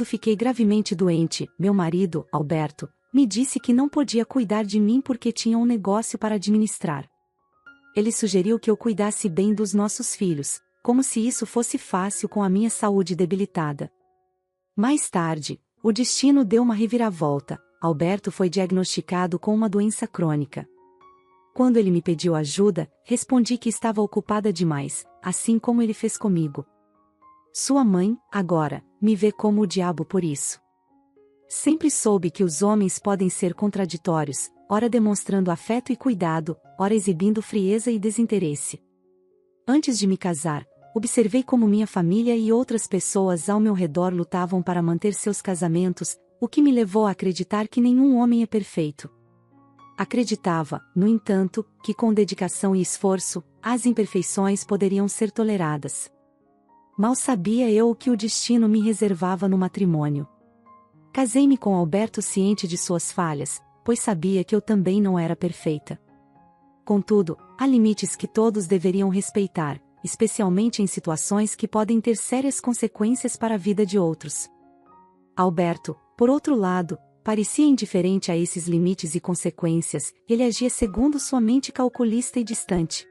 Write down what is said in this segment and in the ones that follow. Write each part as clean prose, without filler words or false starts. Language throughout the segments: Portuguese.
fiquei gravemente doente, meu marido, Alberto, me disse que não podia cuidar de mim porque tinha um negócio para administrar. Ele sugeriu que eu cuidasse bem dos nossos filhos, como se isso fosse fácil com a minha saúde debilitada. Mais tarde, o destino deu uma reviravolta. Alberto foi diagnosticado com uma doença crônica. Quando ele me pediu ajuda, respondi que estava ocupada demais, assim como ele fez comigo. Sua mãe, agora, me vê como o diabo por isso. Sempre soube que os homens podem ser contraditórios, ora demonstrando afeto e cuidado, ora exibindo frieza e desinteresse. Antes de me casar, observei como minha família e outras pessoas ao meu redor lutavam para manter seus casamentos, o que me levou a acreditar que nenhum homem é perfeito. Acreditava, no entanto, que com dedicação e esforço, as imperfeições poderiam ser toleradas. Mal sabia eu o que o destino me reservava no matrimônio. Casei-me com Alberto ciente de suas falhas, pois sabia que eu também não era perfeita. Contudo, há limites que todos deveriam respeitar, especialmente em situações que podem ter sérias consequências para a vida de outros. Alberto, por outro lado, parecia indiferente a esses limites e consequências, ele agia segundo sua mente calculista e distante.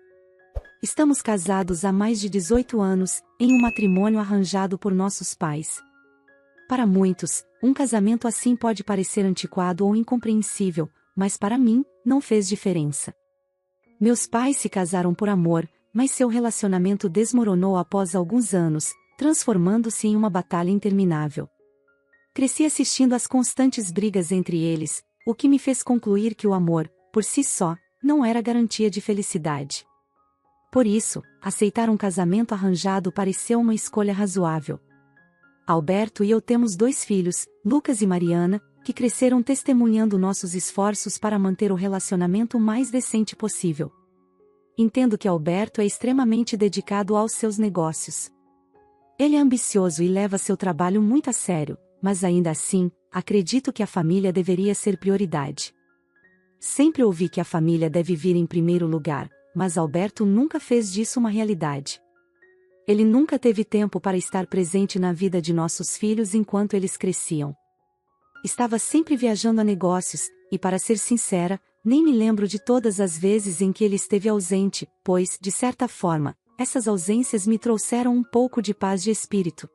Estamos casados há mais de 18 anos, em um matrimônio arranjado por nossos pais. Para muitos, um casamento assim pode parecer antiquado ou incompreensível, mas para mim, não fez diferença. Meus pais se casaram por amor, mas seu relacionamento desmoronou após alguns anos, transformando-se em uma batalha interminável. Cresci assistindo às constantes brigas entre eles, o que me fez concluir que o amor, por si só, não era garantia de felicidade. Por isso, aceitar um casamento arranjado pareceu uma escolha razoável. Alberto e eu temos 2 filhos, Lucas e Mariana, que cresceram testemunhando nossos esforços para manter o relacionamento o mais decente possível. Entendo que Alberto é extremamente dedicado aos seus negócios. Ele é ambicioso e leva seu trabalho muito a sério, mas ainda assim, acredito que a família deveria ser prioridade. Sempre ouvi que a família deve vir em primeiro lugar, mas Alberto nunca fez disso uma realidade. Ele nunca teve tempo para estar presente na vida de nossos filhos enquanto eles cresciam. Estava sempre viajando a negócios, e para ser sincera, nem me lembro de todas as vezes em que ele esteve ausente, pois, de certa forma, essas ausências me trouxeram um pouco de paz de espírito.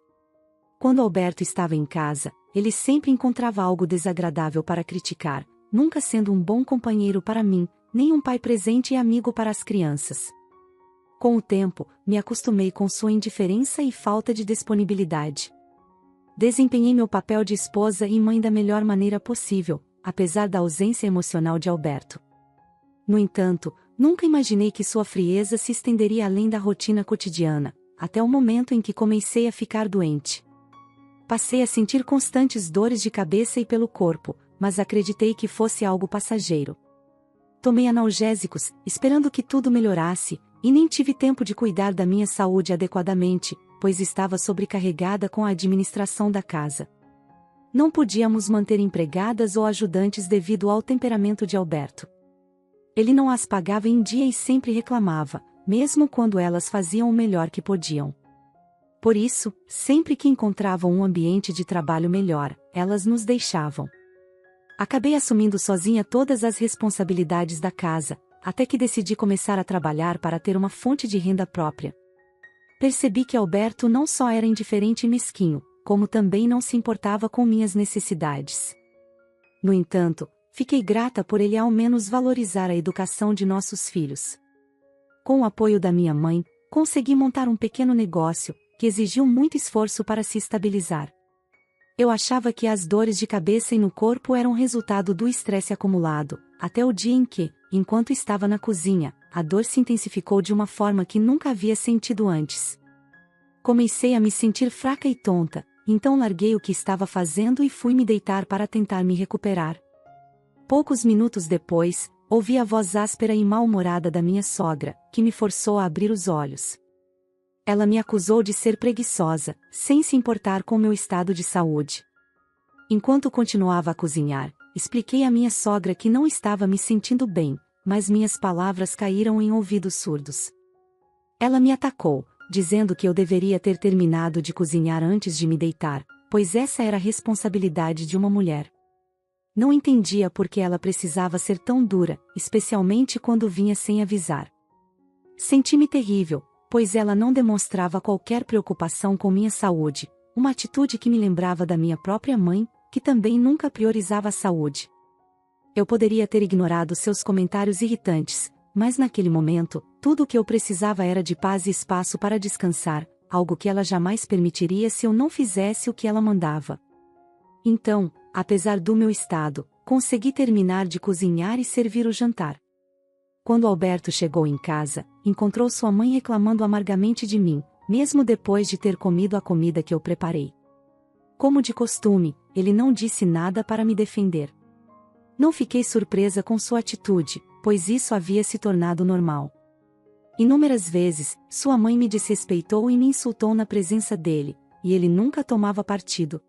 Quando Alberto estava em casa, ele sempre encontrava algo desagradável para criticar, nunca sendo um bom companheiro para mim, nem um pai presente e amigo para as crianças. Com o tempo, me acostumei com sua indiferença e falta de disponibilidade. Desempenhei meu papel de esposa e mãe da melhor maneira possível, apesar da ausência emocional de Alberto. No entanto, nunca imaginei que sua frieza se estenderia além da rotina cotidiana, até o momento em que comecei a ficar doente. Passei a sentir constantes dores de cabeça e pelo corpo, mas acreditei que fosse algo passageiro. Tomei analgésicos, esperando que tudo melhorasse, e nem tive tempo de cuidar da minha saúde adequadamente, pois estava sobrecarregada com a administração da casa. Não podíamos manter empregadas ou ajudantes devido ao temperamento de Alberto. Ele não as pagava em dia e sempre reclamava, mesmo quando elas faziam o melhor que podiam. Por isso, sempre que encontravam um ambiente de trabalho melhor, elas nos deixavam. Acabei assumindo sozinha todas as responsabilidades da casa, até que decidi começar a trabalhar para ter uma fonte de renda própria. Percebi que Alberto não só era indiferente e mesquinho, como também não se importava com minhas necessidades. No entanto, fiquei grata por ele ao menos valorizar a educação de nossos filhos. Com o apoio da minha mãe, consegui montar um pequeno negócio, que exigiu muito esforço para se estabilizar. Eu achava que as dores de cabeça e no corpo eram resultado do estresse acumulado, até o dia em que, enquanto estava na cozinha, a dor se intensificou de uma forma que nunca havia sentido antes. Comecei a me sentir fraca e tonta, então larguei o que estava fazendo e fui me deitar para tentar me recuperar. Poucos minutos depois, ouvi a voz áspera e mal-humorada da minha sogra, que me forçou a abrir os olhos. Ela me acusou de ser preguiçosa, sem se importar com meu estado de saúde. Enquanto continuava a cozinhar, expliquei à minha sogra que não estava me sentindo bem, mas minhas palavras caíram em ouvidos surdos. Ela me atacou, dizendo que eu deveria ter terminado de cozinhar antes de me deitar, pois essa era a responsabilidade de uma mulher. Não entendia por que ela precisava ser tão dura, especialmente quando vinha sem avisar. Senti-me terrível, pois ela não demonstrava qualquer preocupação com minha saúde, uma atitude que me lembrava da minha própria mãe, que também nunca priorizava a saúde. Eu poderia ter ignorado seus comentários irritantes, mas naquele momento, tudo o que eu precisava era de paz e espaço para descansar, algo que ela jamais permitiria se eu não fizesse o que ela mandava. Então, apesar do meu estado, consegui terminar de cozinhar e servir o jantar. Quando Alberto chegou em casa, encontrou sua mãe reclamando amargamente de mim, mesmo depois de ter comido a comida que eu preparei. Como de costume, ele não disse nada para me defender. Não fiquei surpresa com sua atitude, pois isso havia se tornado normal. Inúmeras vezes, sua mãe me desrespeitou e me insultou na presença dele, e ele nunca tomava partido.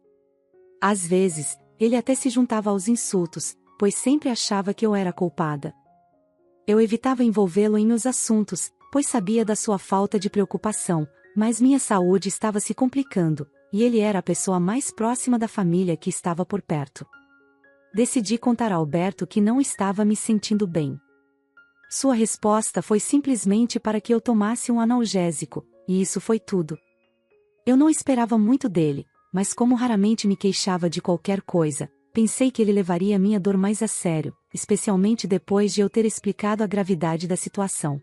Às vezes, ele até se juntava aos insultos, pois sempre achava que eu era culpada. Eu evitava envolvê-lo em meus assuntos, pois sabia da sua falta de preocupação, mas minha saúde estava se complicando, e ele era a pessoa mais próxima da família que estava por perto. Decidi contar a Alberto que não estava me sentindo bem. Sua resposta foi simplesmente para que eu tomasse um analgésico, e isso foi tudo. Eu não esperava muito dele, mas como raramente me queixava de qualquer coisa, pensei que ele levaria minha dor mais a sério, especialmente depois de eu ter explicado a gravidade da situação.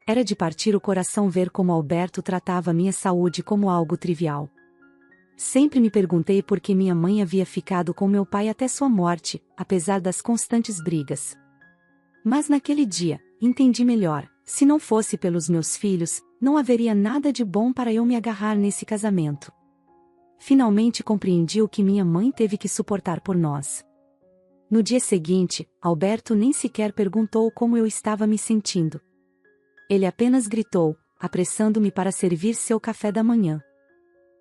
Era de partir o coração ver como Alberto tratava minha saúde como algo trivial. Sempre me perguntei por que minha mãe havia ficado com meu pai até sua morte, apesar das constantes brigas. Mas naquele dia, entendi melhor, se não fosse pelos meus filhos, não haveria nada de bom para eu me agarrar nesse casamento. Finalmente compreendi o que minha mãe teve que suportar por nós. No dia seguinte, Alberto nem sequer perguntou como eu estava me sentindo. Ele apenas gritou, apressando-me para servir seu café da manhã.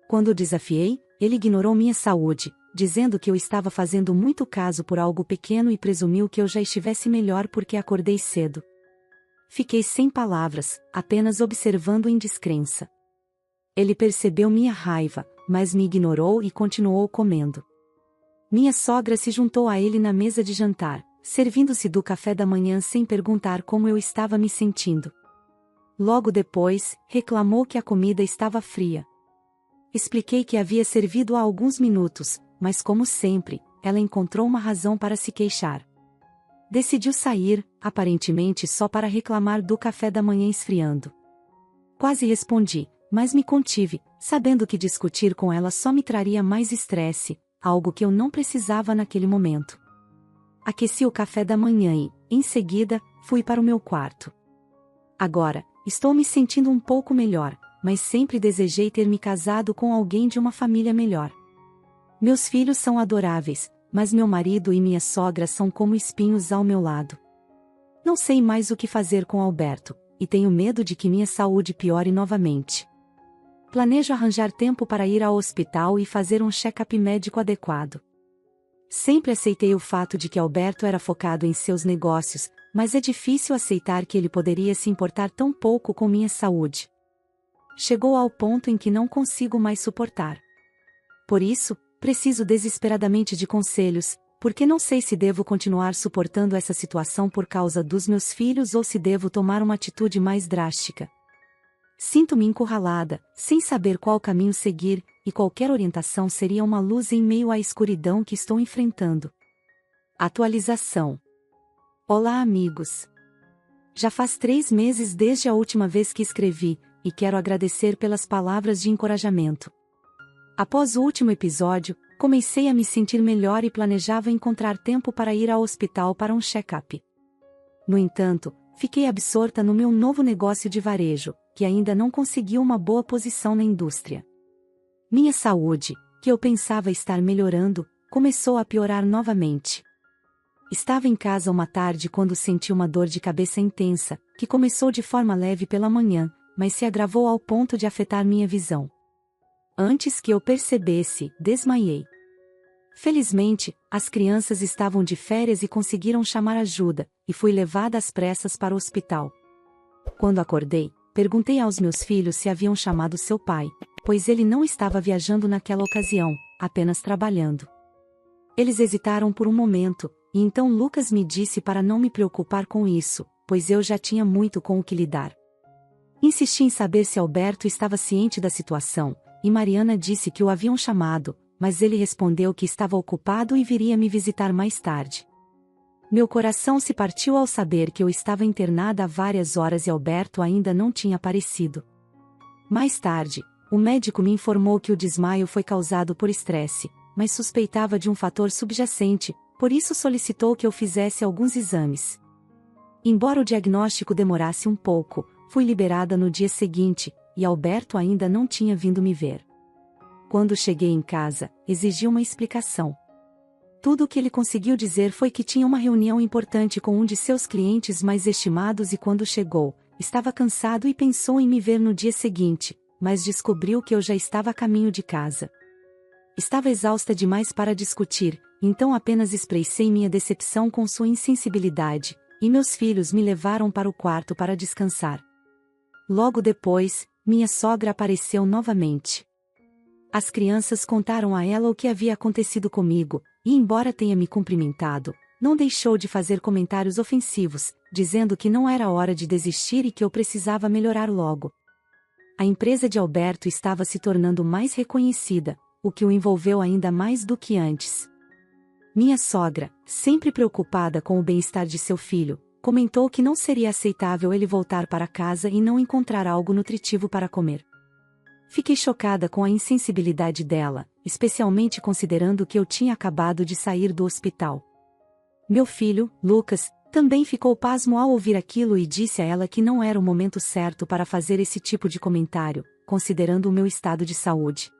Quando o desafiei, ele ignorou minha saúde, dizendo que eu estava fazendo muito caso por algo pequeno e presumiu que eu já estivesse melhor porque acordei cedo. Fiquei sem palavras, apenas observando em descrença. Ele percebeu minha raiva, mas me ignorou e continuou comendo. Minha sogra se juntou a ele na mesa de jantar, servindo-se do café da manhã sem perguntar como eu estava me sentindo. Logo depois, reclamou que a comida estava fria. Expliquei que havia servido há alguns minutos, mas como sempre, ela encontrou uma razão para se queixar. Decidiu sair, aparentemente só para reclamar do café da manhã esfriando. Quase respondi, mas me contive, sabendo que discutir com ela só me traria mais estresse, algo que eu não precisava naquele momento. Aqueci o café da manhã e, em seguida, fui para o meu quarto. Agora, estou me sentindo um pouco melhor, mas sempre desejei ter me casado com alguém de uma família melhor. Meus filhos são adoráveis, mas meu marido e minha sogra são como espinhos ao meu lado. Não sei mais o que fazer com Alberto, e tenho medo de que minha saúde piore novamente. Planejo arranjar tempo para ir ao hospital e fazer um check-up médico adequado. Sempre aceitei o fato de que Alberto era focado em seus negócios, mas é difícil aceitar que ele poderia se importar tão pouco com minha saúde. Chegou ao ponto em que não consigo mais suportar. Por isso, preciso desesperadamente de conselhos, porque não sei se devo continuar suportando essa situação por causa dos meus filhos ou se devo tomar uma atitude mais drástica. Sinto-me encurralada, sem saber qual caminho seguir, e qualquer orientação seria uma luz em meio à escuridão que estou enfrentando. Atualização. Olá, amigos. Já faz 3 meses desde a última vez que escrevi, e quero agradecer pelas palavras de encorajamento. Após o último episódio, comecei a me sentir melhor e planejava encontrar tempo para ir ao hospital para um check-up. No entanto, fiquei absorta no meu novo negócio de varejo, que ainda não conseguiu uma boa posição na indústria. Minha saúde, que eu pensava estar melhorando, começou a piorar novamente. Estava em casa uma tarde quando senti uma dor de cabeça intensa, que começou de forma leve pela manhã, mas se agravou ao ponto de afetar minha visão. Antes que eu percebesse, desmaiei. Felizmente, as crianças estavam de férias e conseguiram chamar ajuda, e fui levada às pressas para o hospital. Quando acordei, perguntei aos meus filhos se haviam chamado seu pai. pois ele não estava viajando naquela ocasião, apenas trabalhando. Eles hesitaram por um momento, e então Lucas me disse para não me preocupar com isso, pois eu já tinha muito com o que lidar. Insisti em saber se Alberto estava ciente da situação, e Mariana disse que o haviam chamado, mas ele respondeu que estava ocupado e viria me visitar mais tarde. Meu coração se partiu ao saber que eu estava internada há várias horas e Alberto ainda não tinha aparecido. Mais tarde, o médico me informou que o desmaio foi causado por estresse, mas suspeitava de um fator subjacente, por isso solicitou que eu fizesse alguns exames. Embora o diagnóstico demorasse um pouco, fui liberada no dia seguinte, e Alberto ainda não tinha vindo me ver. Quando cheguei em casa, exigi uma explicação. Tudo o que ele conseguiu dizer foi que tinha uma reunião importante com um de seus clientes mais estimados e quando chegou, estava cansado e pensou em me ver no dia seguinte, mas descobriu que eu já estava a caminho de casa. Estava exausta demais para discutir, então apenas expressei minha decepção com sua insensibilidade, e meus filhos me levaram para o quarto para descansar. Logo depois, minha sogra apareceu novamente. As crianças contaram a ela o que havia acontecido comigo, e embora tenha me cumprimentado, não deixou de fazer comentários ofensivos, dizendo que não era hora de desistir e que eu precisava melhorar logo. A empresa de Alberto estava se tornando mais reconhecida, o que o envolveu ainda mais do que antes. Minha sogra, sempre preocupada com o bem-estar de seu filho, comentou que não seria aceitável ele voltar para casa e não encontrar algo nutritivo para comer. Fiquei chocada com a insensibilidade dela, especialmente considerando que eu tinha acabado de sair do hospital. Meu filho, Lucas, também ficou pasmo ao ouvir aquilo e disse a ela que não era o momento certo para fazer esse tipo de comentário, considerando o meu estado de saúde.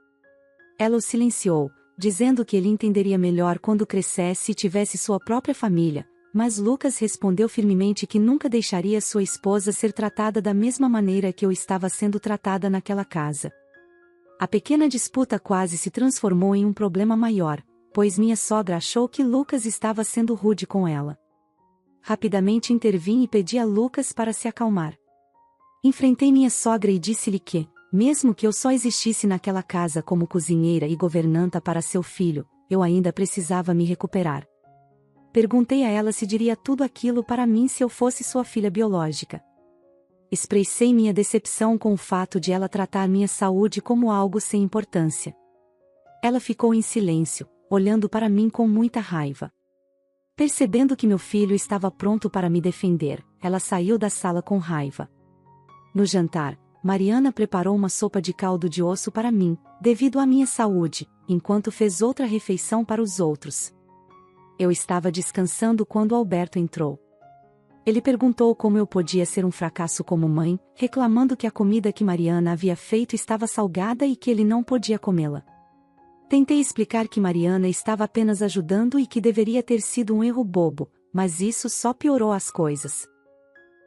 Ela o silenciou, dizendo que ele entenderia melhor quando crescesse e tivesse sua própria família, mas Lucas respondeu firmemente que nunca deixaria sua esposa ser tratada da mesma maneira que eu estava sendo tratada naquela casa. A pequena disputa quase se transformou em um problema maior, pois minha sogra achou que Lucas estava sendo rude com ela. Rapidamente intervim e pedi a Lucas para se acalmar. Enfrentei minha sogra e disse-lhe que, mesmo que eu só existisse naquela casa como cozinheira e governanta para seu filho, eu ainda precisava me recuperar. Perguntei a ela se diria tudo aquilo para mim se eu fosse sua filha biológica. Expressei minha decepção com o fato de ela tratar minha saúde como algo sem importância. Ela ficou em silêncio, olhando para mim com muita raiva. Percebendo que meu filho estava pronto para me defender, ela saiu da sala com raiva. No jantar, Mariana preparou uma sopa de caldo de osso para mim, devido à minha saúde, enquanto fez outra refeição para os outros. Eu estava descansando quando Alberto entrou. Ele perguntou como eu podia ser um fracasso como mãe, reclamando que a comida que Mariana havia feito estava salgada e que ele não podia comê-la. Tentei explicar que Mariana estava apenas ajudando e que deveria ter sido um erro bobo, mas isso só piorou as coisas.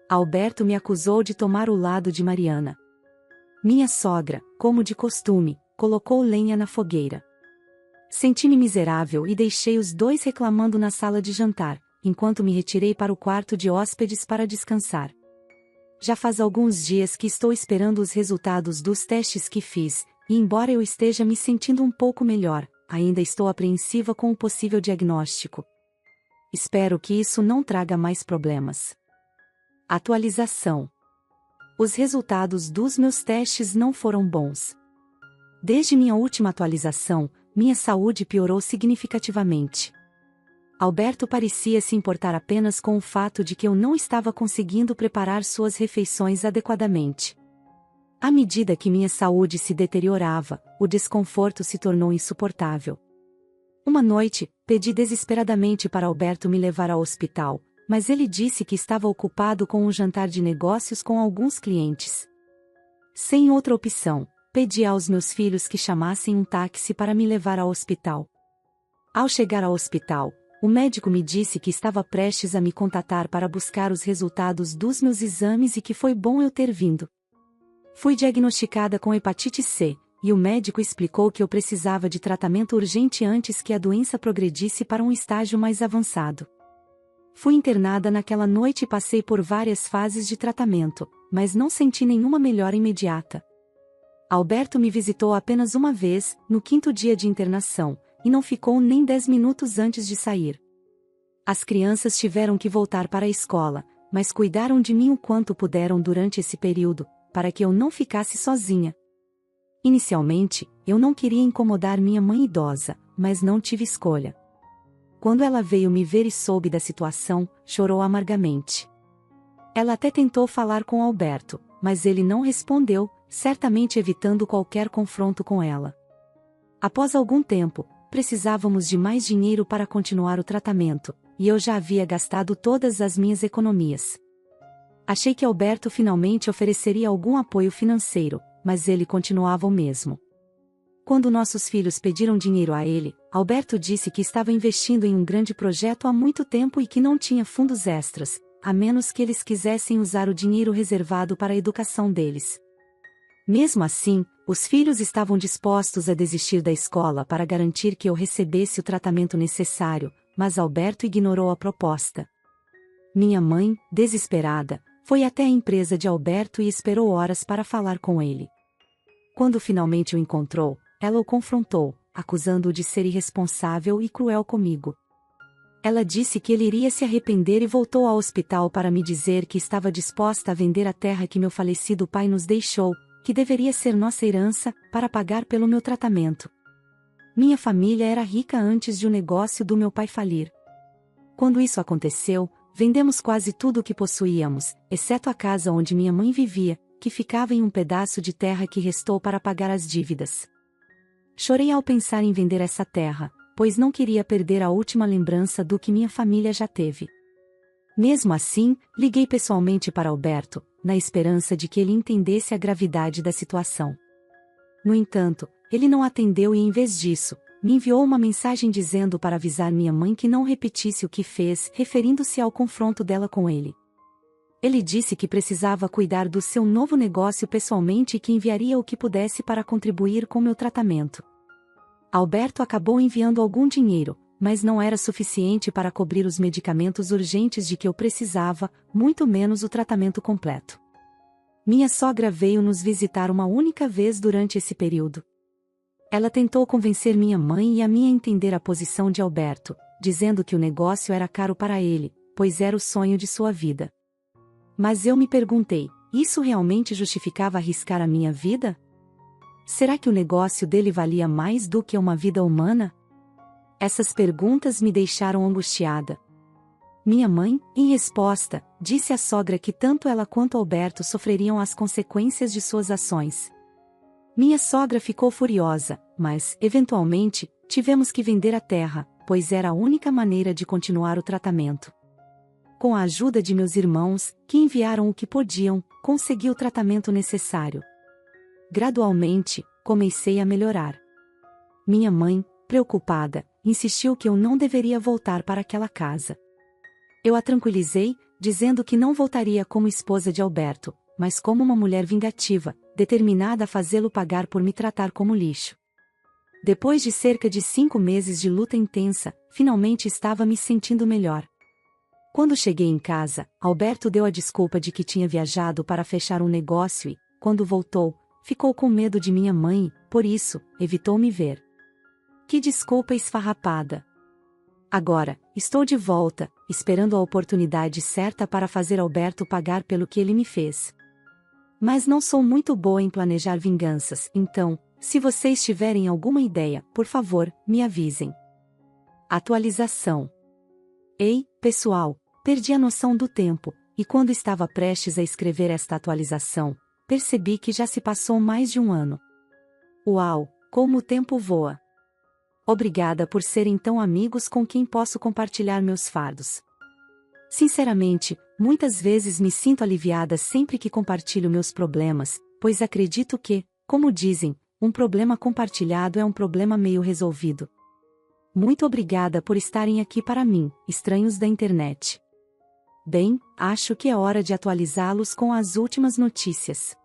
Alberto me acusou de tomar o lado de Mariana. Minha sogra, como de costume, colocou lenha na fogueira. Senti-me miserável e deixei os dois reclamando na sala de jantar, enquanto me retirei para o quarto de hóspedes para descansar. Já faz alguns dias que estou esperando os resultados dos testes que fiz, e embora eu esteja me sentindo um pouco melhor, ainda estou apreensiva com o possível diagnóstico. Espero que isso não traga mais problemas. Atualização. Os resultados dos meus testes não foram bons. Desde minha última atualização, minha saúde piorou significativamente. Alberto parecia se importar apenas com o fato de que eu não estava conseguindo preparar suas refeições adequadamente. À medida que minha saúde se deteriorava, o desconforto se tornou insuportável. Uma noite, pedi desesperadamente para Alberto me levar ao hospital, mas ele disse que estava ocupado com um jantar de negócios com alguns clientes. Sem outra opção, pedi aos meus filhos que chamassem um táxi para me levar ao hospital. Ao chegar ao hospital, o médico me disse que estava prestes a me contatar para buscar os resultados dos meus exames e que foi bom eu ter vindo. Fui diagnosticada com hepatite C, e o médico explicou que eu precisava de tratamento urgente antes que a doença progredisse para um estágio mais avançado. Fui internada naquela noite e passei por várias fases de tratamento, mas não senti nenhuma melhora imediata. Alberto me visitou apenas uma vez, no 5º dia de internação, e não ficou nem 10 minutos antes de sair. As crianças tiveram que voltar para a escola, mas cuidaram de mim o quanto puderam durante esse período, para que eu não ficasse sozinha. Inicialmente, eu não queria incomodar minha mãe idosa, mas não tive escolha. Quando ela veio me ver e soube da situação, chorou amargamente. Ela até tentou falar com Alberto, mas ele não respondeu, certamente evitando qualquer confronto com ela. Após algum tempo, precisávamos de mais dinheiro para continuar o tratamento, e eu já havia gastado todas as minhas economias. Achei que Alberto finalmente ofereceria algum apoio financeiro, mas ele continuava o mesmo. Quando nossos filhos pediram dinheiro a ele, Alberto disse que estava investindo em um grande projeto há muito tempo e que não tinha fundos extras, a menos que eles quisessem usar o dinheiro reservado para a educação deles. Mesmo assim, os filhos estavam dispostos a desistir da escola para garantir que eu recebesse o tratamento necessário, mas Alberto ignorou a proposta. Minha mãe, desesperada, foi até a empresa de Alberto e esperou horas para falar com ele. Quando finalmente o encontrou, ela o confrontou, acusando-o de ser irresponsável e cruel comigo. Ela disse que ele iria se arrepender e voltou ao hospital para me dizer que estava disposta a vender a terra que meu falecido pai nos deixou, que deveria ser nossa herança, para pagar pelo meu tratamento. Minha família era rica antes de o negócio do meu pai falir. Quando isso aconteceu, vendemos quase tudo o que possuíamos, exceto a casa onde minha mãe vivia, que ficava em um pedaço de terra que restou para pagar as dívidas. Chorei ao pensar em vender essa terra, pois não queria perder a última lembrança do que minha família já teve. Mesmo assim, liguei pessoalmente para Alberto, na esperança de que ele entendesse a gravidade da situação. No entanto, ele não atendeu e em vez disso, me enviou uma mensagem dizendo para avisar minha mãe que não repetisse o que fez, referindo-se ao confronto dela com ele. Ele disse que precisava cuidar do seu novo negócio pessoalmente e que enviaria o que pudesse para contribuir com meu tratamento. Alberto acabou enviando algum dinheiro, mas não era suficiente para cobrir os medicamentos urgentes de que eu precisava, muito menos o tratamento completo. Minha sogra veio nos visitar uma única vez durante esse período. Ela tentou convencer minha mãe e a mim a entender a posição de Alberto, dizendo que o negócio era caro para ele, pois era o sonho de sua vida. Mas eu me perguntei, isso realmente justificava arriscar a minha vida? Será que o negócio dele valia mais do que uma vida humana? Essas perguntas me deixaram angustiada. Minha mãe, em resposta, disse à sogra que tanto ela quanto Alberto sofreriam as consequências de suas ações. Minha sogra ficou furiosa, mas, eventualmente, tivemos que vender a terra, pois era a única maneira de continuar o tratamento. Com a ajuda de meus irmãos, que enviaram o que podiam, consegui o tratamento necessário. Gradualmente, comecei a melhorar. Minha mãe, preocupada, insistiu que eu não deveria voltar para aquela casa. Eu a tranquilizei, dizendo que não voltaria como esposa de Alberto, mas como uma mulher vingativa, determinada a fazê-lo pagar por me tratar como lixo. Depois de cerca de 5 meses de luta intensa, finalmente estava me sentindo melhor. Quando cheguei em casa, Alberto deu a desculpa de que tinha viajado para fechar um negócio e, quando voltou, ficou com medo de minha mãe e, por isso, evitou me ver. Que desculpa esfarrapada! Agora, estou de volta, esperando a oportunidade certa para fazer Alberto pagar pelo que ele me fez. Mas não sou muito boa em planejar vinganças, então, se vocês tiverem alguma ideia, por favor, me avisem. Atualização. Ei, pessoal, perdi a noção do tempo, e quando estava prestes a escrever esta atualização, percebi que já se passou mais de um ano. Uau, como o tempo voa! Obrigada por serem tão amigos com quem posso compartilhar meus fardos. Sinceramente, muitas vezes me sinto aliviada sempre que compartilho meus problemas, pois acredito que, como dizem, um problema compartilhado é um problema meio resolvido. Muito obrigada por estarem aqui para mim, estranhos da internet. Bem, acho que é hora de atualizá-los com as últimas notícias.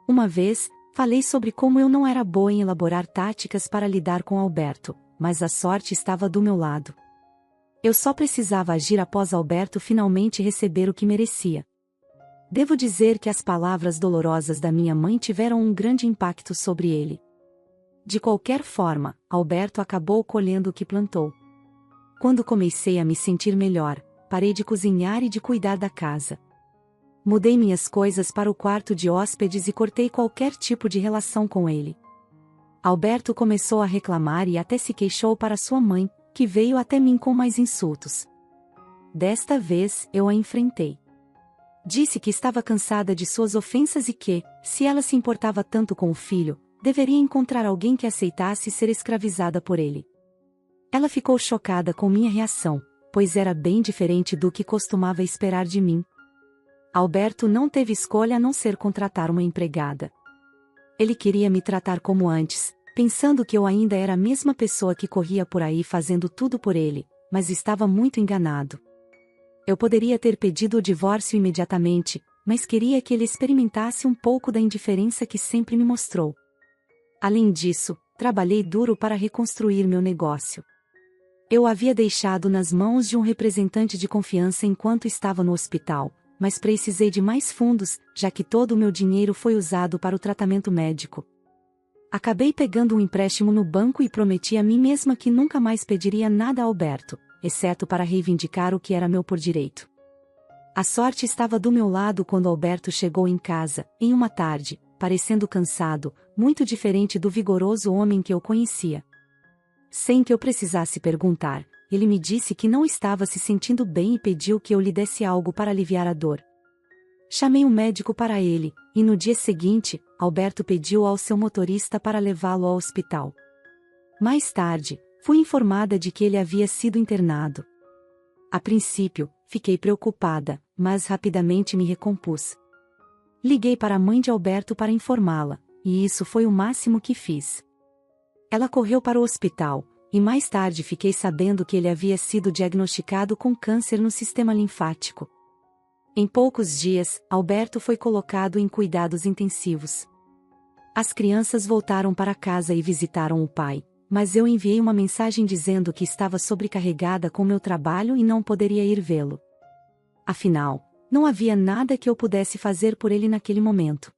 Uma vez, falei sobre como eu não era boa em elaborar táticas para lidar com Alberto, mas a sorte estava do meu lado. Eu só precisava agir após Alberto finalmente receber o que merecia. Devo dizer que as palavras dolorosas da minha mãe tiveram um grande impacto sobre ele. De qualquer forma, Alberto acabou colhendo o que plantou. Quando comecei a me sentir melhor, parei de cozinhar e de cuidar da casa. Mudei minhas coisas para o quarto de hóspedes e cortei qualquer tipo de relação com ele. Alberto começou a reclamar e até se queixou para sua mãe, que veio até mim com mais insultos. Desta vez, eu a enfrentei. Disse que estava cansada de suas ofensas e que, se ela se importava tanto com o filho, deveria encontrar alguém que aceitasse ser escravizada por ele. Ela ficou chocada com minha reação, pois era bem diferente do que costumava esperar de mim. Alberto não teve escolha a não ser contratar uma empregada. Ele queria me tratar como antes, pensando que eu ainda era a mesma pessoa que corria por aí fazendo tudo por ele, mas estava muito enganado. Eu poderia ter pedido o divórcio imediatamente, mas queria que ele experimentasse um pouco da indiferença que sempre me mostrou. Além disso, trabalhei duro para reconstruir meu negócio. Eu havia deixado nas mãos de um representante de confiança enquanto estava no hospital, mas precisei de mais fundos, já que todo o meu dinheiro foi usado para o tratamento médico. Acabei pegando um empréstimo no banco e prometi a mim mesma que nunca mais pediria nada a Alberto, exceto para reivindicar o que era meu por direito. A sorte estava do meu lado quando Alberto chegou em casa, em uma tarde, parecendo cansado, muito diferente do vigoroso homem que eu conhecia. Sem que eu precisasse perguntar, ele me disse que não estava se sentindo bem e pediu que eu lhe desse algo para aliviar a dor. Chamei um médico para ele, e no dia seguinte, Alberto pediu ao seu motorista para levá-lo ao hospital. Mais tarde, fui informada de que ele havia sido internado. A princípio, fiquei preocupada, mas rapidamente me recompus. Liguei para a mãe de Alberto para informá-la, e isso foi o máximo que fiz. Ela correu para o hospital, e mais tarde fiquei sabendo que ele havia sido diagnosticado com câncer no sistema linfático. Em poucos dias, Alberto foi colocado em cuidados intensivos. As crianças voltaram para casa e visitaram o pai, mas eu enviei uma mensagem dizendo que estava sobrecarregada com meu trabalho e não poderia ir vê-lo. Afinal, não havia nada que eu pudesse fazer por ele naquele momento.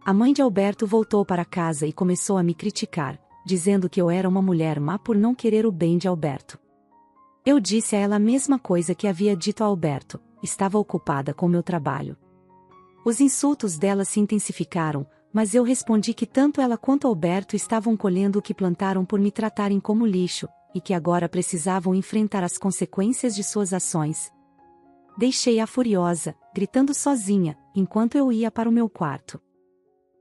A mãe de Alberto voltou para casa e começou a me criticar, dizendo que eu era uma mulher má por não querer o bem de Alberto. Eu disse a ela a mesma coisa que havia dito a Alberto, estava ocupada com meu trabalho. Os insultos dela se intensificaram, mas eu respondi que tanto ela quanto Alberto estavam colhendo o que plantaram por me tratarem como lixo, e que agora precisavam enfrentar as consequências de suas ações. Deixei-a furiosa, gritando sozinha, enquanto eu ia para o meu quarto.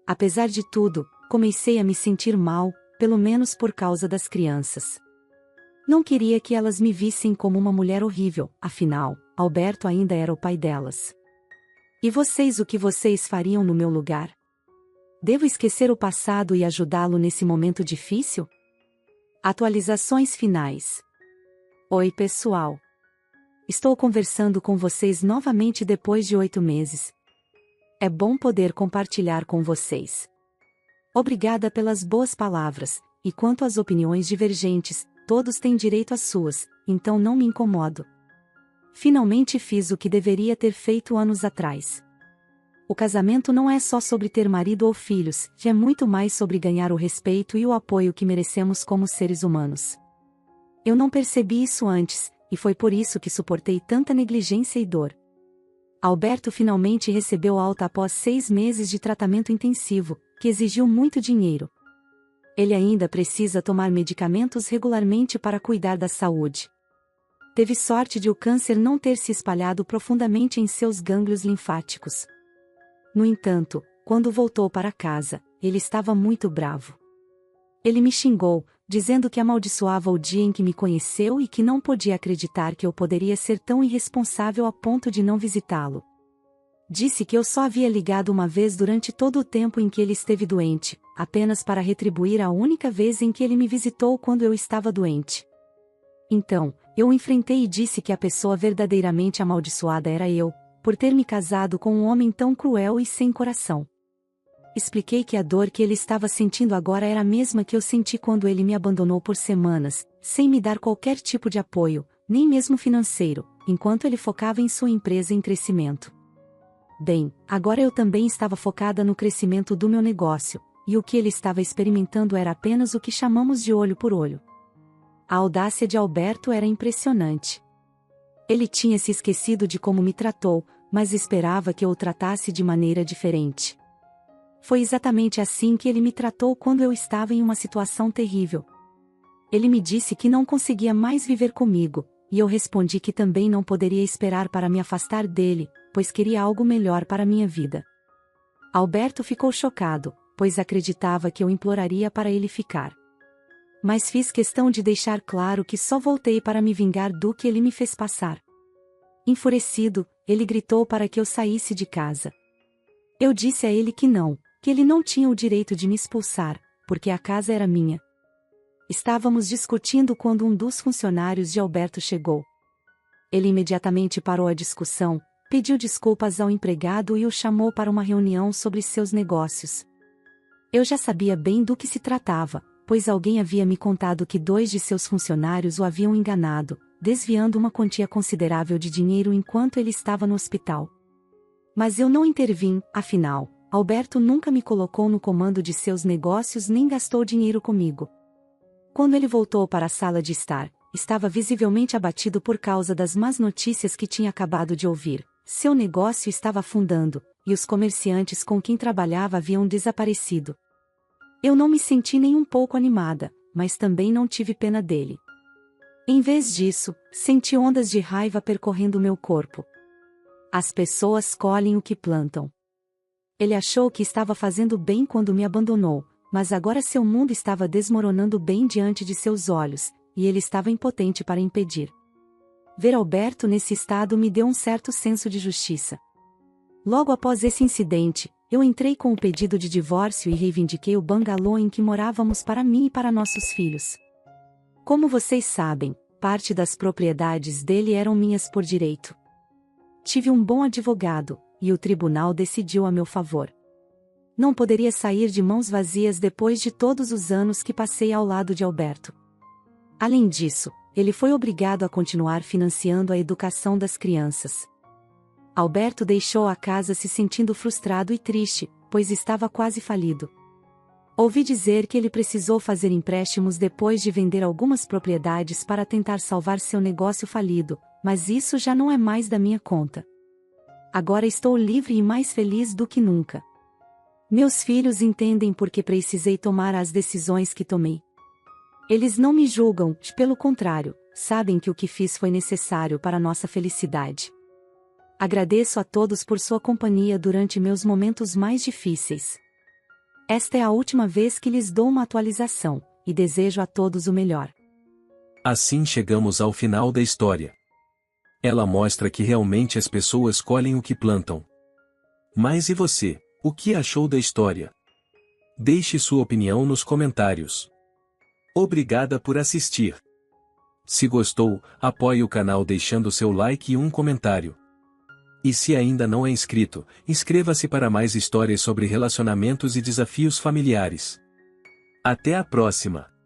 Apesar de tudo, comecei a me sentir mal, pelo menos por causa das crianças. Não queria que elas me vissem como uma mulher horrível, afinal, Alberto ainda era o pai delas. E vocês, o que vocês fariam no meu lugar? Devo esquecer o passado e ajudá-lo nesse momento difícil? Atualizações finais. Oi pessoal. Estou conversando com vocês novamente depois de 8 meses. É bom poder compartilhar com vocês. Obrigada pelas boas palavras, e quanto às opiniões divergentes, todos têm direito às suas, então não me incomodo. Finalmente fiz o que deveria ter feito anos atrás. O casamento não é só sobre ter marido ou filhos, é muito mais sobre ganhar o respeito e o apoio que merecemos como seres humanos. Eu não percebi isso antes, e foi por isso que suportei tanta negligência e dor. Alberto finalmente recebeu alta após 6 meses de tratamento intensivo, que exigiu muito dinheiro. Ele ainda precisa tomar medicamentos regularmente para cuidar da saúde. Teve sorte de o câncer não ter se espalhado profundamente em seus gânglios linfáticos. No entanto, quando voltou para casa, ele estava muito bravo. Ele me xingou, dizendo que amaldiçoava o dia em que me conheceu e que não podia acreditar que eu poderia ser tão irresponsável a ponto de não visitá-lo. Disse que eu só havia ligado uma vez durante todo o tempo em que ele esteve doente, apenas para retribuir a única vez em que ele me visitou quando eu estava doente. Então, eu o enfrentei e disse que a pessoa verdadeiramente amaldiçoada era eu, por ter me casado com um homem tão cruel e sem coração. Expliquei que a dor que ele estava sentindo agora era a mesma que eu senti quando ele me abandonou por semanas, sem me dar qualquer tipo de apoio, nem mesmo financeiro, enquanto ele focava em sua empresa em crescimento. Bem, agora eu também estava focada no crescimento do meu negócio, e o que ele estava experimentando era apenas o que chamamos de olho por olho. A audácia de Alberto era impressionante. Ele tinha se esquecido de como me tratou, mas esperava que eu o tratasse de maneira diferente. Foi exatamente assim que ele me tratou quando eu estava em uma situação terrível. Ele me disse que não conseguia mais viver comigo, e eu respondi que também não poderia esperar para me afastar dele, pois queria algo melhor para minha vida. Alberto ficou chocado, pois acreditava que eu imploraria para ele ficar. Mas fiz questão de deixar claro que só voltei para me vingar do que ele me fez passar. Enfurecido, ele gritou para que eu saísse de casa. Eu disse a ele que ele não tinha o direito de me expulsar, porque a casa era minha. Estávamos discutindo quando um dos funcionários de Alberto chegou. Ele imediatamente parou a discussão, pediu desculpas ao empregado e o chamou para uma reunião sobre seus negócios. Eu já sabia bem do que se tratava, pois alguém havia me contado que 2 de seus funcionários o haviam enganado, desviando uma quantia considerável de dinheiro enquanto ele estava no hospital. Mas eu não intervim, afinal, Alberto nunca me colocou no comando de seus negócios nem gastou dinheiro comigo. Quando ele voltou para a sala de estar, estava visivelmente abatido por causa das más notícias que tinha acabado de ouvir. Seu negócio estava afundando, e os comerciantes com quem trabalhava haviam desaparecido. Eu não me senti nem um pouco animada, mas também não tive pena dele. Em vez disso, senti ondas de raiva percorrendo meu corpo. As pessoas colhem o que plantam. Ele achou que estava fazendo bem quando me abandonou, mas agora seu mundo estava desmoronando bem diante de seus olhos, e ele estava impotente para impedir. Ver Alberto nesse estado me deu um certo senso de justiça. Logo após esse incidente, eu entrei com o pedido de divórcio e reivindiquei o bangalô em que morávamos para mim e para nossos filhos. Como vocês sabem, parte das propriedades dele eram minhas por direito. Tive um bom advogado, e o tribunal decidiu a meu favor. Não poderia sair de mãos vazias depois de todos os anos que passei ao lado de Alberto. Além disso, ele foi obrigado a continuar financiando a educação das crianças. Alberto deixou a casa se sentindo frustrado e triste, pois estava quase falido. Ouvi dizer que ele precisou fazer empréstimos depois de vender algumas propriedades para tentar salvar seu negócio falido, mas isso já não é mais da minha conta. Agora estou livre e mais feliz do que nunca. Meus filhos entendem por que precisei tomar as decisões que tomei. Eles não me julgam, pelo contrário, sabem que o que fiz foi necessário para nossa felicidade. Agradeço a todos por sua companhia durante meus momentos mais difíceis. Esta é a última vez que lhes dou uma atualização, e desejo a todos o melhor. Assim chegamos ao final da história. Ela mostra que realmente as pessoas colhem o que plantam. Mas e você, o que achou da história? Deixe sua opinião nos comentários. Obrigada por assistir. Se gostou, apoie o canal deixando seu like e um comentário. E se ainda não é inscrito, inscreva-se para mais histórias sobre relacionamentos e desafios familiares. Até a próxima!